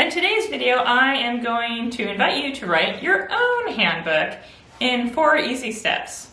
In today's video, I am going to invite you to write your own handbook in 4 easy steps.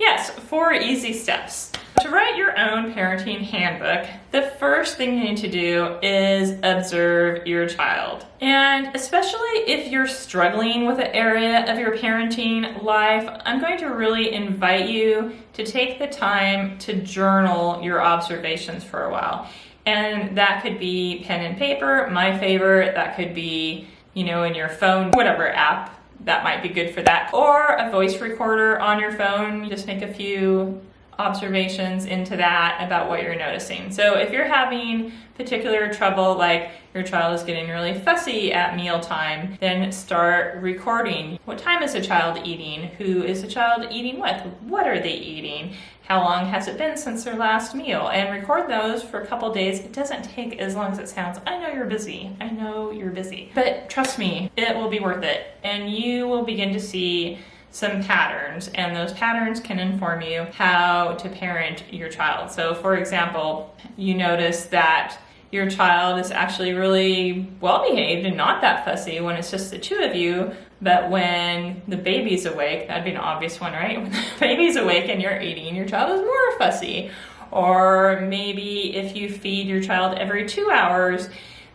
Yes, 4 easy steps. To write your own parenting handbook, the first thing you need to do is observe your child. And especially if you're struggling with an area of your parenting life, I'm going to really invite you to take the time to journal your observations for a while. And that could be pen and paper, my favorite, that could be, in your phone, whatever app that might be good for that, or a voice recorder on your phone. You just make a few observations into that about what you're noticing. So if you're having particular trouble, like your child is getting really fussy at mealtime, then start recording. What time is a child eating? Who is the child eating with? What are they eating? How long has it been since their last meal? And record those for a couple days. It doesn't take as long as it sounds. I know you're busy. I know you're busy. But trust me, it will be worth it. And you will begin to see some patterns, and those patterns can inform you how to parent your child. So for example, you notice that your child is actually really well behaved and not that fussy when it's just the two of you, but when the baby's awake, that'd be an obvious one, right? When the baby's awake and you're eating, your child is more fussy. Or maybe if you feed your child every 2 hours,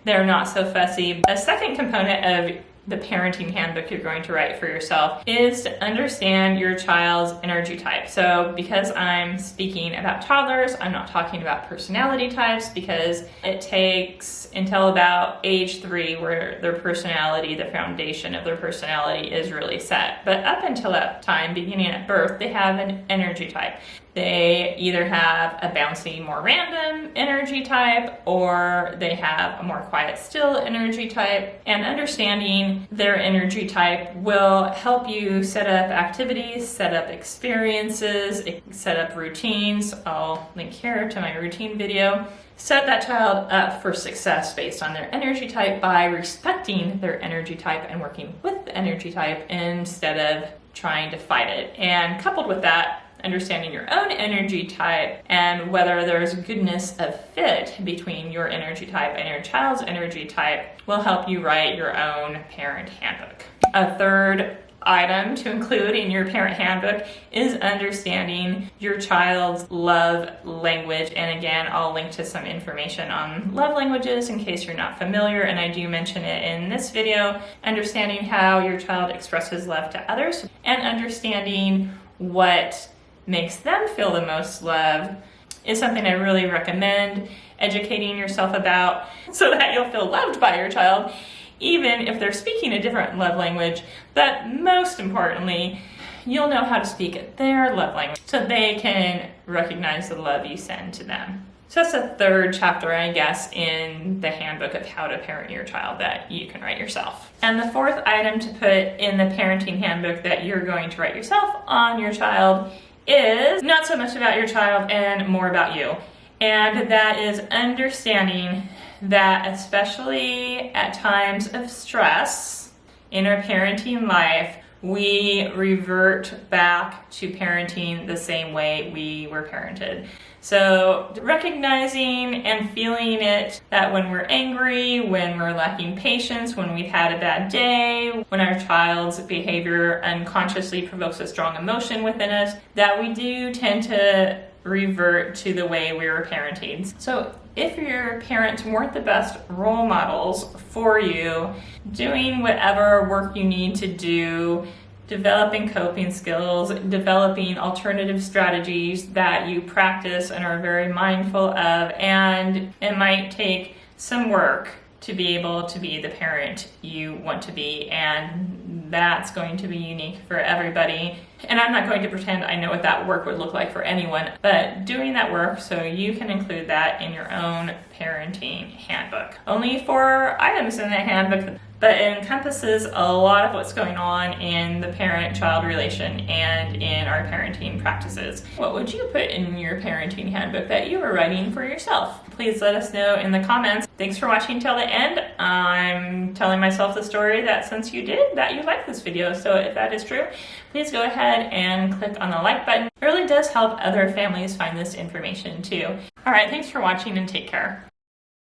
they're not so fussy. A second component of the parenting handbook you're going to write for yourself is to understand your child's energy type. So because I'm speaking about toddlers, I'm not talking about personality types, because it takes until about age 3 where their personality, the foundation of their personality is really set. But up until that time, beginning at birth, they have an energy type. They either have a bouncy, more random energy type, or they have a more quiet, still energy type. And understanding their energy type will help you set up activities, set up experiences, set up routines. I'll link here to my routine video. Set that child up for success based on their energy type by respecting their energy type and working with the energy type instead of trying to fight it. And coupled with that, understanding your own energy type and whether there's goodness of fit between your energy type and your child's energy type will help you write your own parent handbook. A third item to include in your parent handbook is understanding your child's love language. And again, I'll link to some information on love languages in case you're not familiar, and I do mention it in this video. Understanding how your child expresses love to others and understanding what makes them feel the most love is something I really recommend educating yourself about so that you'll feel loved by your child, even if they're speaking a different love language. But most importantly, you'll know how to speak their love language so they can recognize the love you send to them. So that's the third chapter, I guess, in the handbook of how to parent your child that you can write yourself. And the fourth item to put in the parenting handbook that you're going to write yourself on your child is not so much about your child and more about you. And that is understanding that especially at times of stress in our parenting life, we revert back to parenting the same way we were parented. So recognizing and feeling it, that when we're angry, when we're lacking patience, when we've had a bad day, when our child's behavior unconsciously provokes a strong emotion within us, that we do tend to revert to the way we were parenting. So if your parents weren't the best role models for you, doing whatever work you need to do, developing coping skills, developing alternative strategies that you practice and are very mindful of, and it might take some work to be able to be the parent you want to be, and that's going to be unique for everybody. And I'm not going to pretend I know what that work would look like for anyone, but doing that work so you can include that in your own parenting handbook. Only 4 items in the handbook, but it encompasses a lot of what's going on in the parent-child relation and in our parenting practices. What would you put in your parenting handbook that you were writing for yourself? Please let us know in the comments. Thanks for watching till the end. I'm telling myself the story that since you did, that you liked this video. So if that is true, please go ahead and click on the like button. It really does help other families find this information too. All right, thanks for watching and take care.